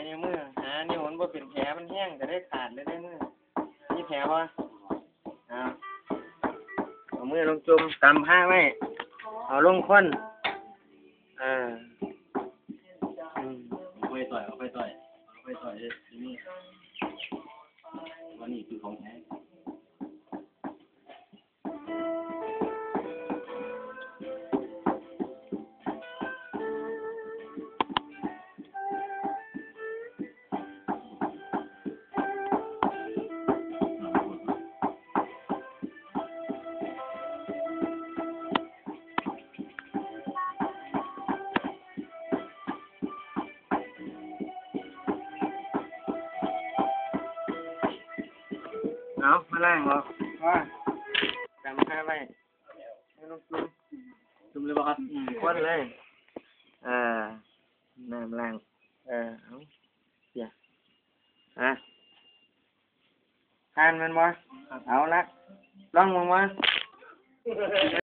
นิ้วมือหานิ้วมันบ่เป็นแผลมันแห้งก็ได้ขาดเลยได้มือนี่แผลวะเอามือลงจุ่มตำผ้าไว้เอาลงค้นเอาไปต่อยเลยทีนี้วันนี้คือของแท้เอามาล่างเหรอว่าจำผ้าไว้ไม่ต้องจุ่มจุ่มเลยป่ะครับค้นเลยน้ำล่างเอาเดี๋ยวทานมันบ่เอาละลองมึงบ่